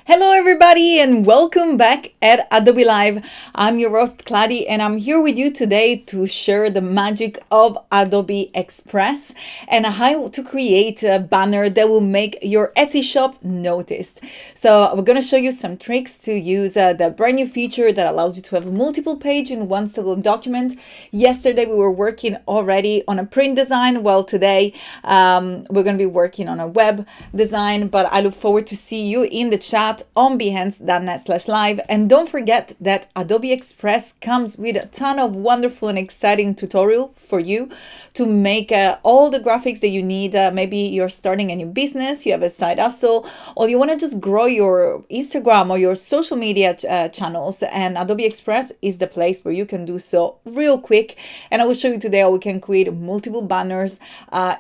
Hello, everybody, and welcome back at Adobe Live. I'm your host, Kladi, and I'm here with you today to share the magic of Adobe Express and how to create a banner that will make your Etsy shop noticed. So we're going to show you some tricks to use the brand new feature that allows you to have multiple pages in one single document. Yesterday, we were working already on a print design. Well, today, we're going to be working on a web design, but I look forward to see you in the chat on behance.net/live. And don't forget that Adobe Express comes with a ton of wonderful and exciting tutorial for you to make all the graphics that you need. Maybe you're starting a new business, you have a side hustle, or you want to just grow your Instagram or your social media channels, and Adobe Express is the place where you can do so real quick. And I will show you today how we can create multiple banners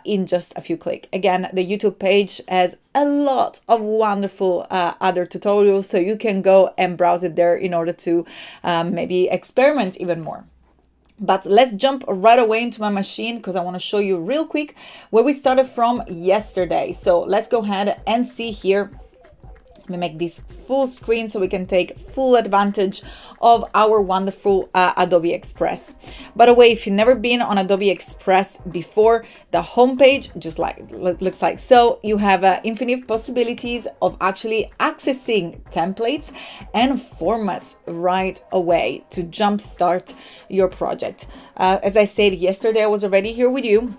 in just a few clicks. Again, the YouTube page has a lot of wonderful other tutorials, so you can go and browse it there in order to maybe experiment even more. But let's jump right away into my machine because I want to show you real quick where we started from yesterday. So let's go ahead and see here. Let me make this full screen so we can take full advantage of our wonderful Adobe Express. By the way, if you've never been on Adobe Express before, the homepage just looks like so. You have infinite possibilities of actually accessing templates and formats right away to jumpstart your project. As I said yesterday, I was already here with you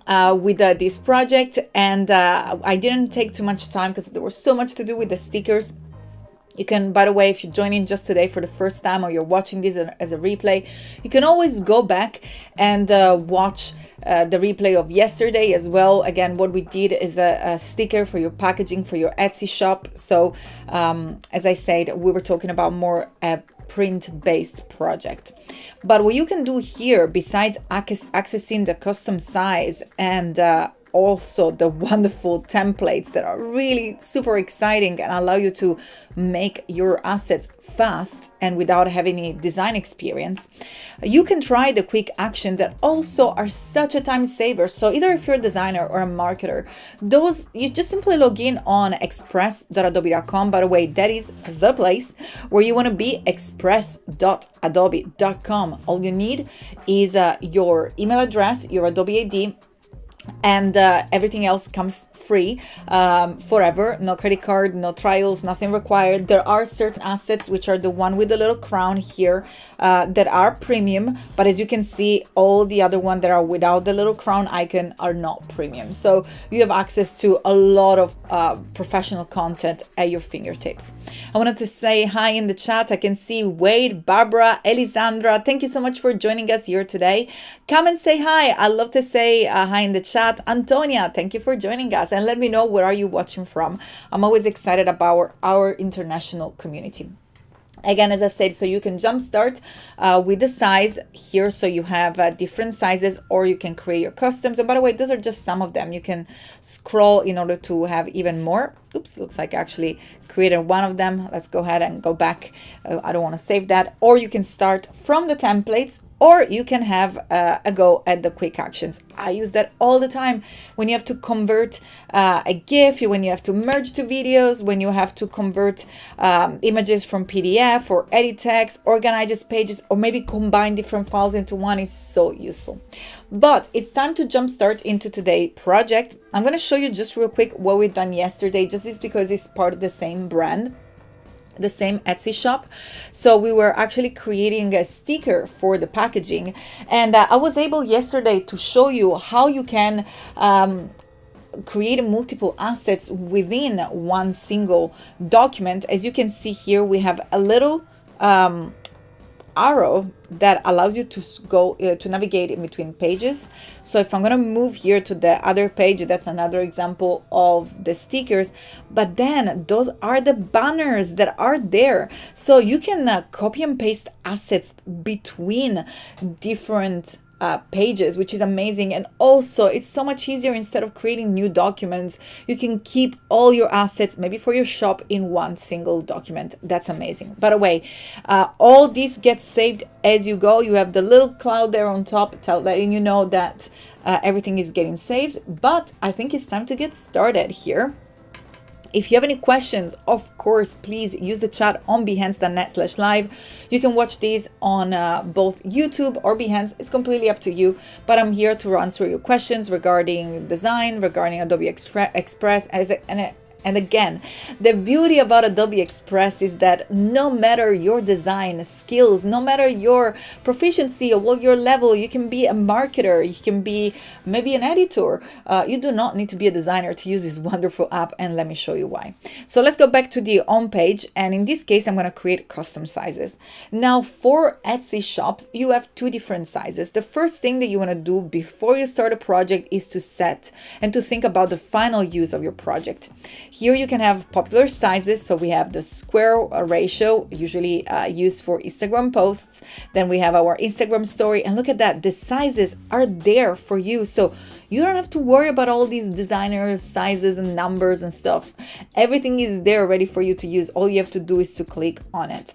with this project, and I didn't take too much time because there was so much to do with the stickers. You can, by the way, if you're joining just today for the first time or you're watching this as a replay, you can always go back and watch the replay of yesterday as well. Again, what we did is a sticker for your packaging for your Etsy shop. So as I said, we were talking about more print-based project. But what you can do here, besides accessing the custom size and also the wonderful templates that are really super exciting and allow you to make your assets fast and without having any design experience, you can try the quick action that also are such a time saver. So either if you're a designer or a marketer, those you just simply log in on express.adobe.com. By the way, that is the place where you want to be, express.adobe.com. All you need is your email address, your Adobe ID, and everything else comes free forever. No credit card, no trials, nothing required. There are certain assets, which are the one with the little crown here, that are premium, but as you can see, all the other ones that are without the little crown icon are not premium. So you have access to a lot of professional content at your fingertips. I wanted to say hi in the chat. I can see Wade, Barbara, Elisandra. Thank you so much for joining us here today. Come and say hi. I love to say hi in the chat. Antonia, thank you for joining us, and let me know where are you watching from. I'm always excited about our international community. Again, as I said, so you can jumpstart with the size here. So you have different sizes, or you can create your customs. And by the way, those are just some of them. You can scroll in order to have even more. Oops, looks like I actually created one of them. Let's go ahead and go back. I don't want to save that. Or you can start from the templates, or you can have a go at the quick actions. I use that all the time when you have to convert a GIF, when you have to merge two videos, when you have to convert images from PDF or edit text, organize pages, or maybe combine different files into one. Is so useful. But it's time to jumpstart into today's project. I'm going to show you just real quick what we've done yesterday, just because it's part of the same brand, the same Etsy shop. So we were actually creating a sticker for the packaging, and I was able yesterday to show you how you can create multiple assets within one single document. As you can see here, we have a little arrow that allows you to go to navigate in between pages. So if I'm going to move here to the other page, that's another example of the stickers. But then those are the banners that are there. So you can copy and paste assets between different pages, which is amazing. And also it's so much easier. Instead of creating new documents, you can keep all your assets, maybe for your shop, in one single document. That's amazing. By the way, all this gets saved as you go. You have the little cloud there on top letting you know that everything is getting saved. But I think it's time to get started here. If you have any questions, of course, please use the chat on behance.net/live. You can watch these on both YouTube or Behance. It's completely up to you, but I'm here to answer your questions regarding design, regarding Adobe Express, and again, the beauty about Adobe Express is that no matter your design skills, no matter your proficiency or your level, you can be a marketer, you can be maybe an editor. You do not need to be a designer to use this wonderful app, and let me show you why. So let's go back to the home page, and in this case, I'm going to create custom sizes. Now, for Etsy shops, you have two different sizes. The first thing that you want to do before you start a project is to set and to think about the final use of your project. Here you can have popular sizes. So we have the square ratio, usually used for Instagram posts. Then we have our Instagram story. And look at that, the sizes are there for you. So you don't have to worry about all these designers, sizes and numbers and stuff. Everything is there ready for you to use. All you have to do is to click on it.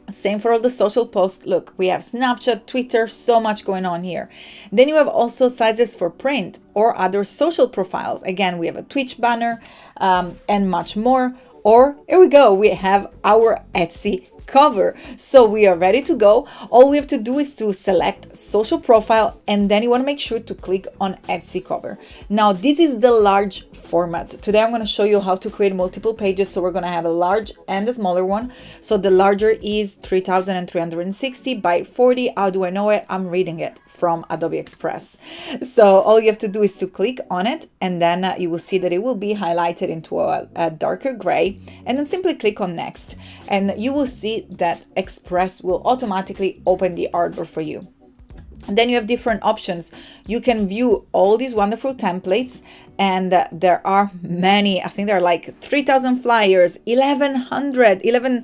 Same for all the social posts. Look, we have Snapchat, Twitter, so much going on here. Then you have also sizes for print or other social profiles. Again, we have a Twitch banner and much more. Or here we go, we have our Etsy cover. So we are ready to go. All we have to do is to select social profile, and then you want to make sure to click on Etsy cover. Now this is the large format. Today I'm going to show you how to create multiple pages. So we're going to have a large and a smaller one. So the larger is 3360 by 40. How do I know it? I'm reading it from Adobe Express. So all you have to do is to click on it, and then you will see that it will be highlighted into a darker gray, and then simply click on next, and you will see that Express will automatically open the artboard for you. And then you have different options. You can view all these wonderful templates, and there are many. I think there are like 3,000 flyers, 11,000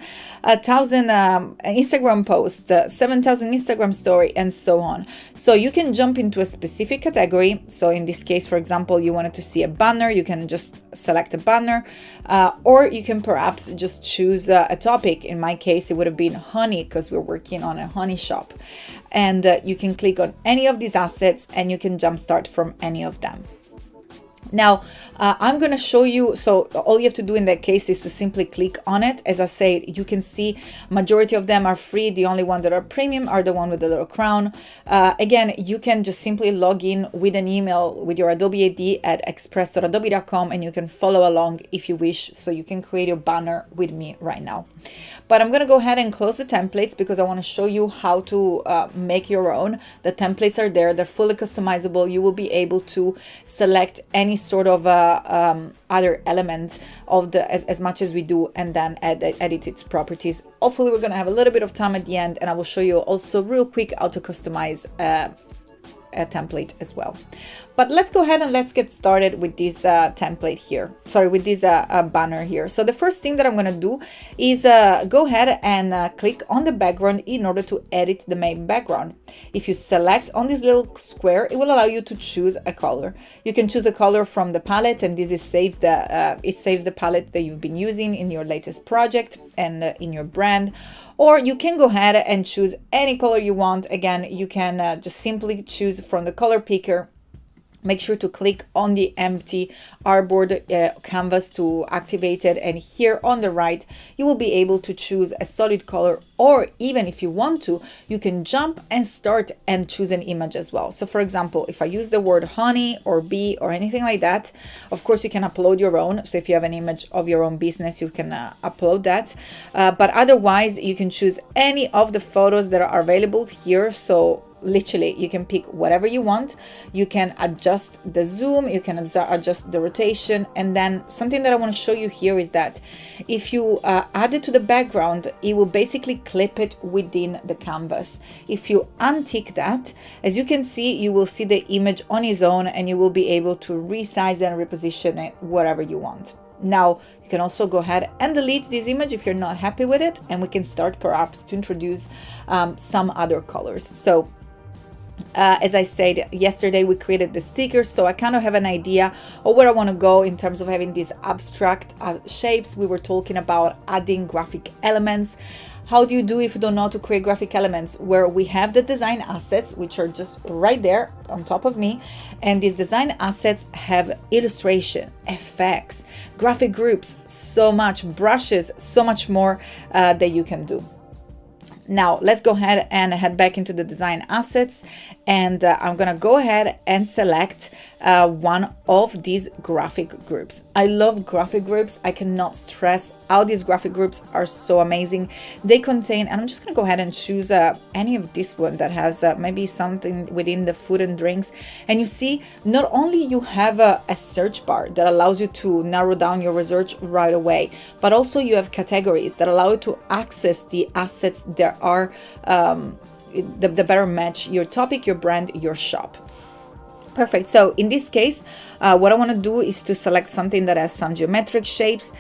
Instagram posts, 7,000 Instagram story, and so on. So you can jump into a specific category. So in this case, for example, you wanted to see a banner, you can just select a banner, or you can perhaps just choose a topic. In my case, it would have been honey, because we're working on a honey shop. And you can click on any of these assets, and you can jumpstart from any of them. Now, I'm going to show you, so all you have to do in that case is to simply click on it. As I said, you can see majority of them are free. The only one that are premium are the one with the little crown. Again, you can just simply log in with an email with your Adobe ID at express.adobe.com, and you can follow along if you wish. So you can create your banner with me right now. But I'm going to go ahead and close the templates because I want to show you how to make your own. The templates are there. They're fully customizable. You will be able to select any sort of other element of the as much as we do, and then edit its properties. Hopefully we're going to have a little bit of time at the end, and I will show you also real quick how to customize a template as well. But let's go ahead and let's get started with this template here. Sorry, with this banner here. So the first thing that I'm going to do is go ahead and click on the background in order to edit the main background. If you select on this little square, it will allow you to choose a color. You can choose a color from the palette, and this saves the palette that you've been using in your latest project and in your brand. Or you can go ahead and choose any color you want. Again, you can just simply choose from the color picker. Make sure to click on the empty artboard canvas to activate it, and here on the right you will be able to choose a solid color, or even if you want to, you can jump and start and choose an image as well. So for example, if I use the word honey or bee or anything like that, of course you can upload your own. So if you have an image of your own business, you can upload that, but otherwise you can choose any of the photos that are available here. So literally you can pick whatever you want. You can adjust the zoom, you can adjust the rotation, and then something that I want to show you here is that if you add it to the background, it will basically clip it within the canvas. If you untick that, as you can see, you will see the image on its own, and you will be able to resize and reposition it wherever you want. Now you can also go ahead and delete this image if you're not happy with it, and we can start perhaps to introduce some other colors. So as I said yesterday, we created the stickers, so I kind of have an idea of where I want to go in terms of having these abstract shapes. We were talking about adding graphic elements. How do you do if you don't know how to create graphic elements? Where we have the design assets, which are just right there on top of me. And these design assets have illustration, effects, graphic groups, so much, brushes, so much more that you can do. Now let's go ahead and head back into the design assets, and I'm gonna go ahead and select one of these graphic groups. I love graphic groups. I cannot stress how these graphic groups are so amazing. They contain, and I'm just gonna go ahead and choose any of this one that has maybe something within the food and drinks. And you see, not only you have a search bar that allows you to narrow down your research right away, but also you have categories that allow you to access the assets that are the better match your topic, your brand, your shop. Perfect. So in this case, what I want to do is to select something that has some geometric shapes,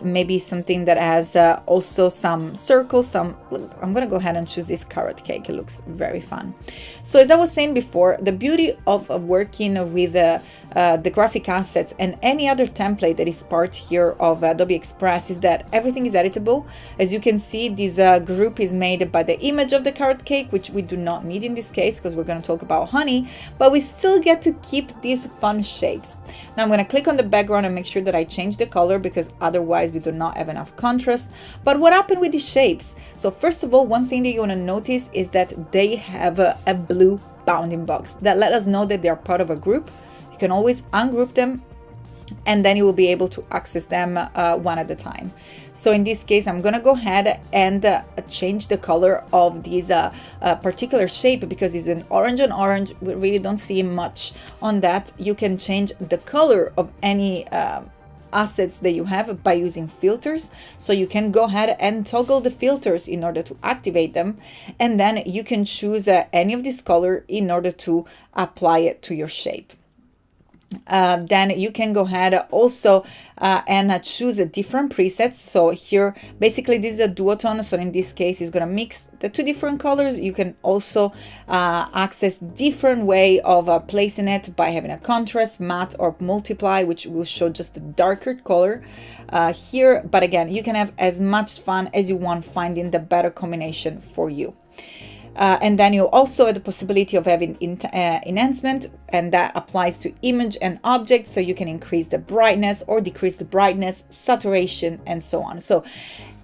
maybe something that has also some circles. I'm going to go ahead and choose this carrot cake. It looks very fun. So as I was saying before, the beauty of working with the graphic assets and any other template that is part here of Adobe Express is that everything is editable. As you can see, this group is made by the image of the carrot cake, which we do not need in this case because we're going to talk about honey, but we still get to keep these fun shapes. Now I'm going to click on the background and make sure that I change the color because otherwise we do not have enough contrast. But what happened with these shapes? So first of all, one thing that you want to notice is that they have a blue bounding box that let us know that they are part of a group. You can always ungroup them, and then you will be able to access them one at a time. So in this case, I'm gonna go ahead and change the color of this particular shape because it's an orange on orange. We really don't see much on that. You can change the color of any assets that you have by using filters. So you can go ahead and toggle the filters in order to activate them. And then you can choose any of this color in order to apply it to your shape. Then you can go ahead also and choose a different presets. So here, basically this is a duotone. So in this case, it's going to mix the two different colors. You can also access different way of placing it by having a contrast, matte, or multiply, which will show just a darker color here. But again, you can have as much fun as you want finding the better combination for you. And then you also have the possibility of having enhancement, and that applies to image and object. So you can increase the brightness or decrease the brightness, saturation, and so on. So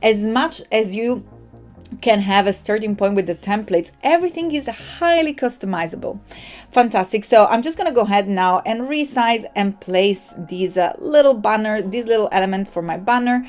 as much as you can have a starting point with the templates, everything is highly customizable. Fantastic. So I'm just going to go ahead now and resize and place these little banner, this little element for my banner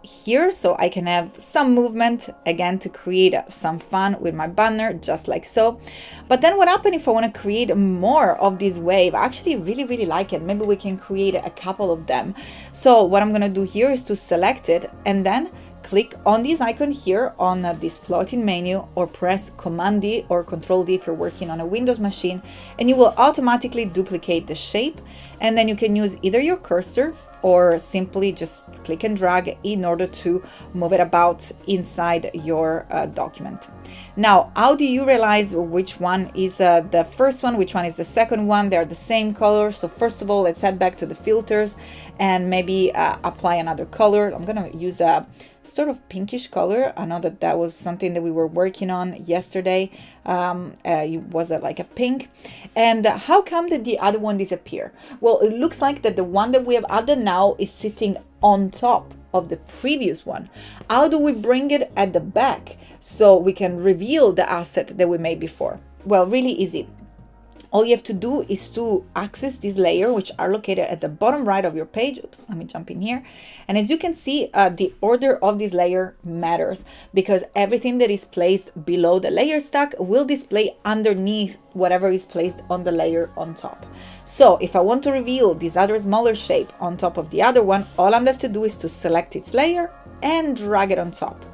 here, so I can have some movement again to create some fun with my banner, just like so. But then what happens if I want to create more of this wave? I actually really like it. Maybe we can create a couple of them. So what I'm going to do here is to select it and then click on this icon here on this floating menu, or press Command D or Control D if you're working on a Windows machine, and you will automatically duplicate the shape. And then you can use either your cursor or simply just click and drag in order to move it about inside your document. Now, how do you realize which one is the first one, which one is the second one? They're the same color. So first of all, let's head back to the filters and maybe apply another color. I'm gonna use a sort of pinkish color. I know that that was something that we were working on yesterday. It was like a pink. And how come did the other one disappear? Well, it looks like that the one that we have added now is sitting on top of the previous one. How do we bring it at the back so we can reveal the asset that we made before? Well, really easy. All you have to do is to access this layer, which are located at the bottom right of your page. Oops, let me jump in here. And as you can see, the order of this layer matters because everything that is placed below the layer stack will display underneath whatever is placed on the layer on top. So if I want to reveal this other smaller shape on top of the other one, all I'm left to do is to select its layer and drag it on top.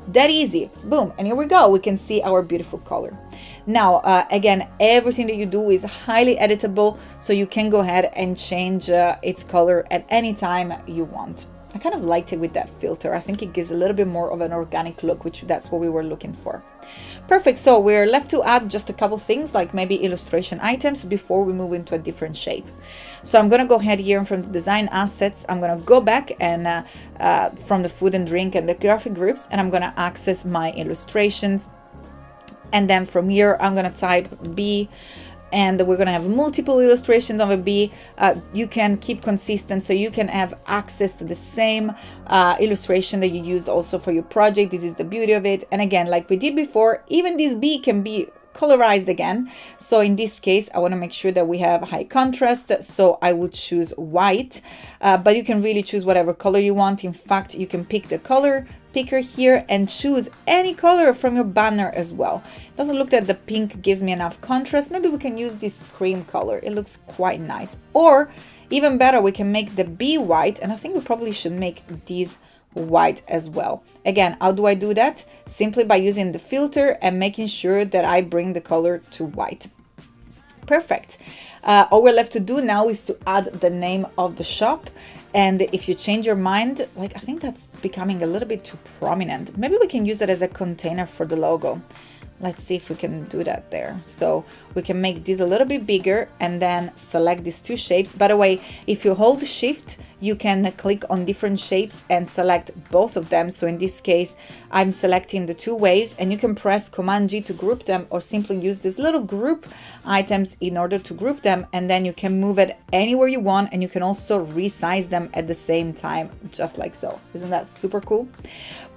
That easy. Boom. And here we go. We can see our beautiful color. Now, again, everything that you do is highly editable, so you can go ahead and change its color at any time you want. I kind of liked it with that filter. I think it gives a little bit more of an organic look, which that's what we were looking for. Perfect. So we're left to add just a couple things, like maybe illustration items, before we move into a different shape. So I'm going to go ahead here from the design assets. I'm going to go back and from the food and drink and the graphic groups, and I'm going to access my illustrations. And then from here, I'm going to type B, and we're going to have multiple illustrations of a bee. You can keep consistent, so you can have access to the same illustration that you used also for your project. This is the beauty of it. And again, like we did before, even this bee can be colorized again. So in this case, I want to make sure that we have high contrast, so I would choose white, but you can really choose whatever color you want. In fact, you can pick the color picker here and choose any color from your banner as well. It doesn't look that the pink gives me enough contrast. Maybe we can use this cream color. It looks quite nice. Or even better, we can make the bee white, and I think we probably should make these white as well. Again, how do I do that? Simply by using the filter and making sure that I bring the color to white. Perfect. All we're left to do now is to add the name of the shop. And if you change your mind, like I think that's becoming a little bit too prominent. Maybe we can use that as a container for the logo. Let's see if we can do that there. So we can make this a little bit bigger and then select these two shapes. By the way, if you hold Shift, you can click on different shapes and select both of them. So in this case, I'm selecting the two waves, and you can press Command G to group them, or simply use these little group items in order to group them. And then you can move it anywhere you want, and you can also resize them at the same time, just like so. Isn't that super cool?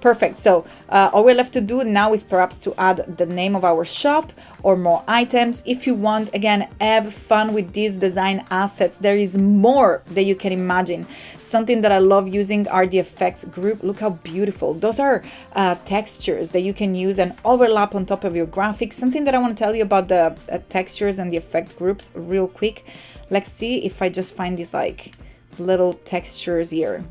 Perfect. So all we're left to do now is perhaps to add the name of our shop or more items. If you want, again, have fun with these design assets. There is more that you can imagine. Something that I love using are the effects group. Look how beautiful. Those are textures that you can use and overlap on top of your graphics. Something that I want to tell you about the textures and the effect groups real quick. Let's see if I just find these like little textures here.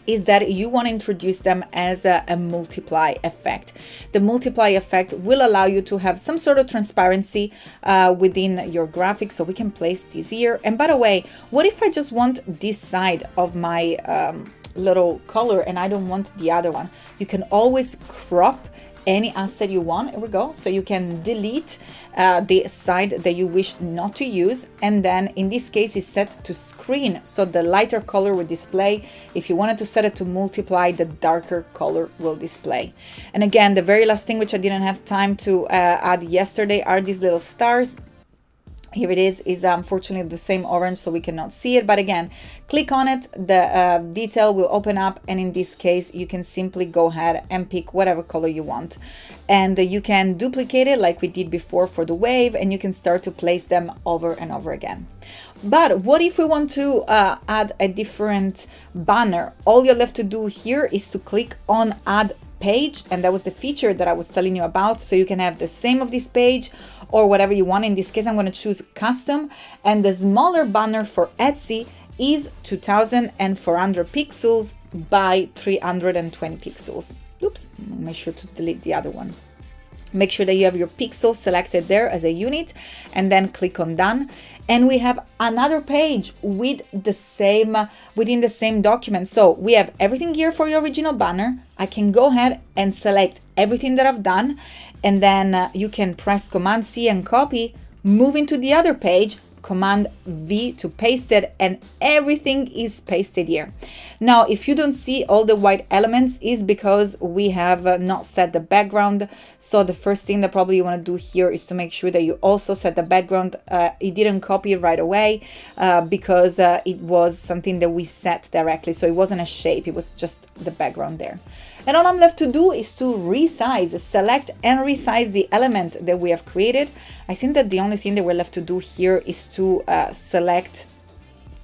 Is that you want to introduce them as a multiply effect. The multiply effect will allow you to have some sort of transparency within your graphics, so we can place these here. And by the way, what if I just want this side of my little color and I don't want the other one? You can always crop any asset you want. Here we go. So you can delete the side that you wish not to use, and then in this case it's set to screen, so the lighter color will display. If you wanted to set it to multiply, the darker color will display. And again, the very last thing, which I didn't have time to add yesterday, are these little stars. Here it is unfortunately the same orange, so we cannot see it. But again, click on it, the detail will open up, and in this case, you can simply go ahead and pick whatever color you want. And you can duplicate it like we did before for the wave, and you can start to place them over and over again. But what if we want to add a different banner? All you're left to do here is to click on Add Page, and that was the feature that I was telling you about. So you can have the same of this page or whatever you want. In this case, I'm going to choose custom, and the smaller banner for Etsy is 2400 pixels by 320 pixels. Oops, make sure to delete the other one. Make sure that you have your pixels selected there as a unit, and then click on done. And we have another page with the same within the same document. So we have everything here for your original banner. I can go ahead and select everything that I've done, and then you can press Command C and copy, move into the other page, Command V to paste it, and everything is pasted here. Now, if you don't see all the white elements, is because we have not set the background. So the first thing that probably you want to do here is to make sure that you also set the background. It didn't copy it right away because it was something that we set directly. So it wasn't a shape, it was just the background there. And all I'm left to do is to resize, select and resize the element that we have created. I think that the only thing that we're left to do here is to select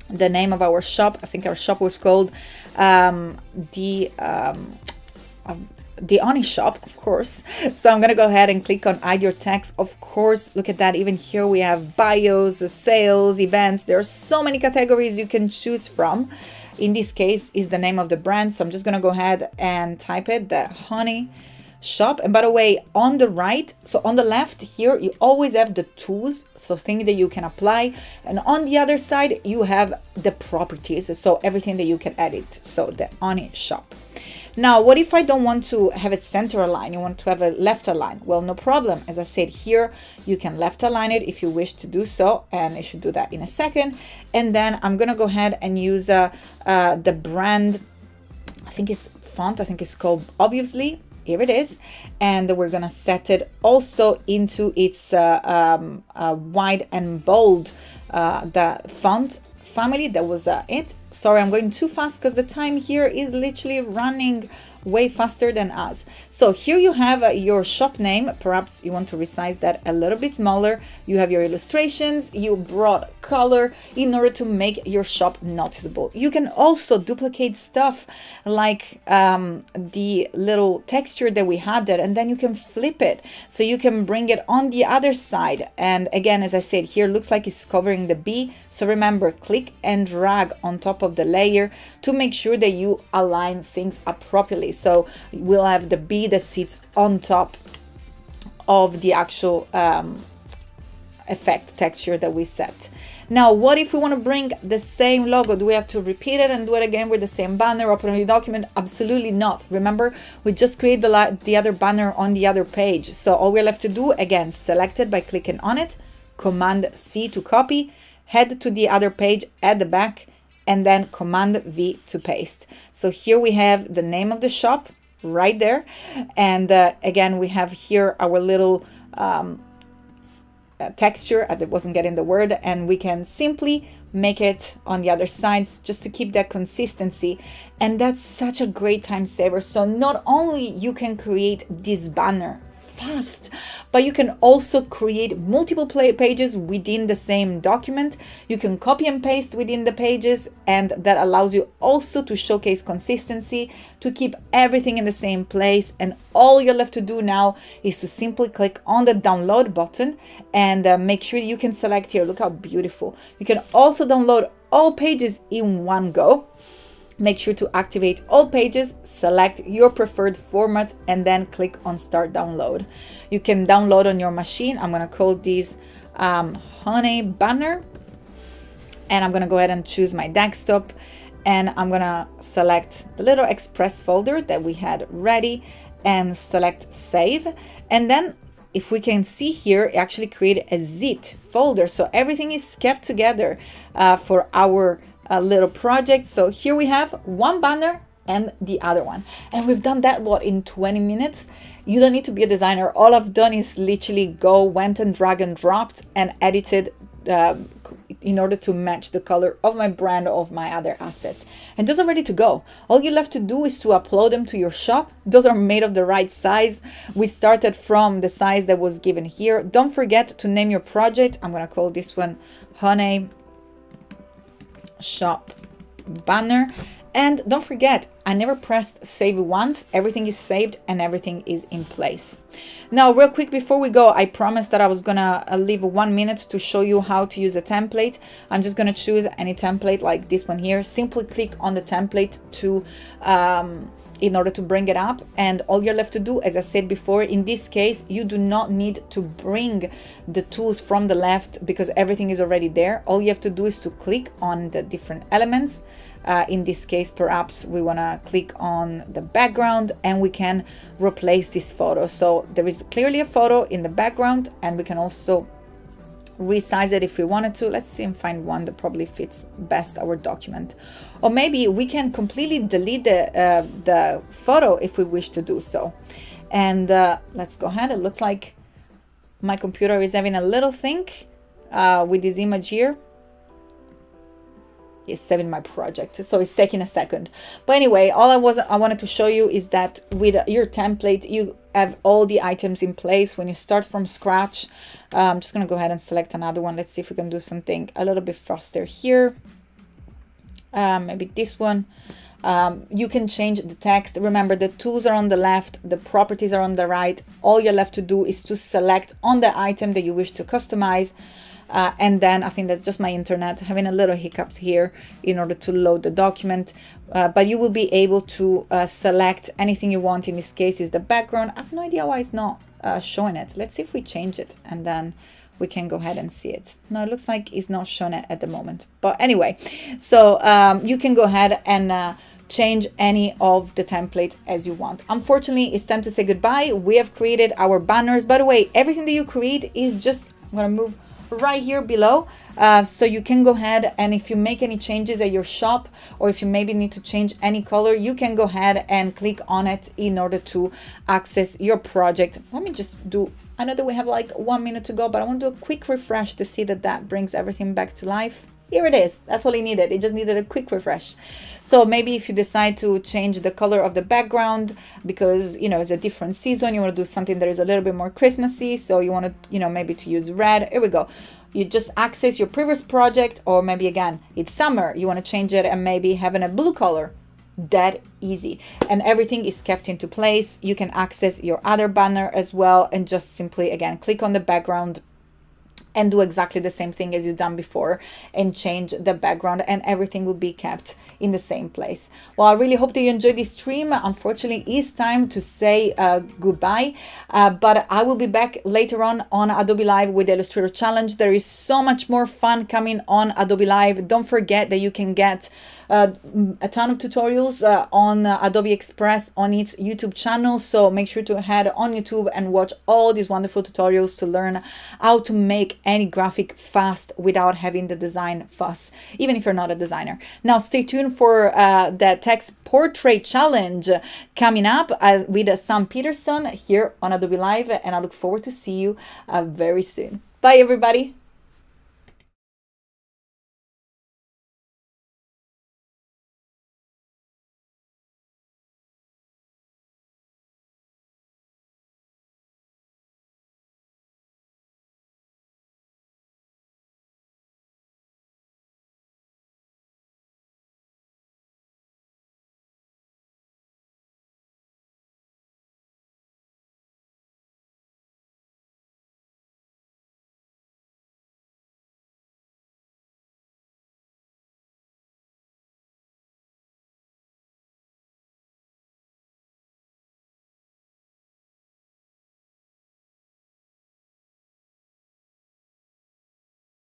the name of our shop. I think our shop was called the Oni shop, of course. So I'm going to go ahead and click on Hide Your Text. Of course, look at that. Even here we have bios, sales, events. There are so many categories you can choose from. In this case is the name of the brand. So I'm just going to go ahead and type it, the honey shop. And by the way, on the right, so on the left here, you always have the tools, so things that you can apply. And on the other side, you have the properties, so everything that you can edit. So the on it shop. Now, what if I don't want to have it center align? You want to have a left align? Well, no problem. As I said here, you can left align it if you wish to do so, and I should do that in a second. And then I'm gonna go ahead and use the brand, I think it's font, I think it's called Obviously. Here it is. And we're gonna set it also into its wide and bold, the font family. That was it. Sorry, I'm going too fast because the time here is literally running way faster than us. So here you have your shop name. Perhaps you want to resize that a little bit smaller. You have your illustrations, you brought color in order to make your shop noticeable. You can also duplicate stuff like the little texture that we had there, and then you can flip it so you can bring it on the other side. And again, as I said, here looks like it's covering the B. So remember, click and drag on top of the layer to make sure that you align things appropriately. So we'll have the B that sits on top of the actual effect texture that we set. Now, what if we want to bring the same logo? Do we have to repeat it and do it again with the same banner? Open a new document? Absolutely not. Remember, we just create the other banner on the other page. So all we're left to do, again, select it by clicking on it, Command C to copy, head to the other page at the back, and then Command V to paste. So here we have the name of the shop right there. And again, we have here our little texture. I wasn't getting the word, and we can simply make it on the other sides just to keep that consistency. And that's such a great time saver. So not only you can create this banner fast, but you can also create multiple pages within the same document. You can copy and paste within the pages, and that allows you also to showcase consistency, to keep everything in the same place. And all you're left to do now is to simply click on the download button and make sure you can select here. Look how beautiful. You can also download all pages in one go. Make sure to activate all pages, select your preferred format, and then click on start download. You can download on your machine. I'm going to call this Honey Banner, and I'm going to go ahead and choose my desktop, and I'm going to select the little Express folder that we had ready and select save. And then if we can see here, it actually created a zip folder. So everything is kept together for our little project. So here we have one banner and the other one. And we've done that, what, in 20 minutes? You don't need to be a designer. All I've done is literally went and drag and dropped and edited in order to match the color of my brand, of my other assets. And those are ready to go. All you left to do is to upload them to your shop. Those are made of the right size. We started from the size that was given here. Don't forget to name your project. I'm going to call this one Honey Shop Banner. And don't forget, I never pressed save once. Everything is saved and everything is in place. Now, real quick before we go, I promised that I was gonna leave 1 minute to show you how to use a template. I'm just gonna choose any template like this one here. Simply click on the template to in order to bring it up, and all you're left to do, as I said before, in this case, you do not need to bring the tools from the left because everything is already there. All you have to do is to click on the different elements. In this case, perhaps we want to click on the background and we can replace this photo. So there is clearly a photo in the background, and we can also resize it if we wanted to. Let's see and find one that probably fits best our document. Or maybe we can completely delete the photo if we wish to do so. And let's go ahead. It looks like my computer is having a little think with this image here. It's saving my project, so it's taking a second. But anyway, all I wanted to show you is that with your template, you have all the items in place. When you start from scratch, I'm just gonna go ahead and select another one. Let's see if we can do something a little bit faster here. Maybe this one. You can change the text. Remember, the tools are on the left, the properties are on the right. All you're left to do is to select on the item that you wish to customize. And then I think that's just my internet having a little hiccup here in order to load the document. But you will be able to select anything you want. In this case is the background. I have no idea why it's not showing it. Let's see if we change it and then we can go ahead and see it. No, it looks like it's not showing it at the moment. But anyway, so you can go ahead and change any of the templates as you want. Unfortunately, it's time to say goodbye. We have created our banners. By the way, everything that you create is just, I'm gonna move right here below, so you can go ahead and if you make any changes at your shop, or if you maybe need to change any color, you can go ahead and click on it in order to access your project. Let me just do, I know that we have like 1 minute to go, but I want to do a quick refresh to see that that brings everything back to life. Here it is. That's all it needed. It just needed a quick refresh. So maybe if you decide to change the color of the background because, you know, it's a different season, you want to do something that is a little bit more Christmassy. So you want to, you know, maybe to use red. Here we go. You just access your previous project, or maybe again, it's summer. You want to change it and maybe having a blue color. That easy, and everything is kept into place. You can access your other banner as well and just simply again click on the background and do exactly the same thing as you've done before and change the background, and everything will be kept in the same place. Well, I really hope that you enjoyed this stream. Unfortunately, it's time to say goodbye, but I will be back later on Adobe Live with the Illustrator Challenge. There is so much more fun coming on Adobe Live. Don't forget that you can get a ton of tutorials on Adobe Express on its YouTube channel. So make sure to head on YouTube and watch all these wonderful tutorials to learn how to make any graphic fast without having the design fuss, even if you're not a designer. Now stay tuned for the text portrait challenge coming up with Sam Peterson here on Adobe Live, and I look forward to see you very soon. Bye everybody.